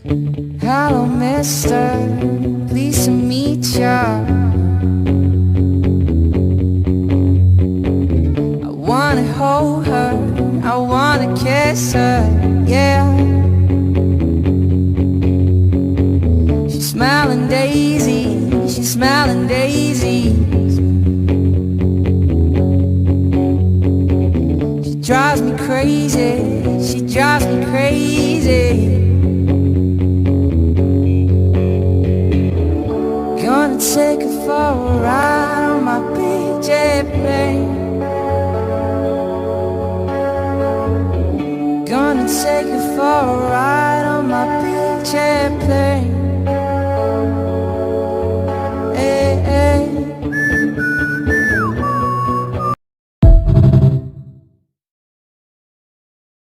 Hello, mister, pleased to meet ya. I wanna hold her, I wanna kiss her, yeah. She's smelling daisies, she's smelling daisies. She drives me crazy, she drives me crazy. Gonna take her for a ride on my big jet plane. Gonna take her for a ride on my big jet plane.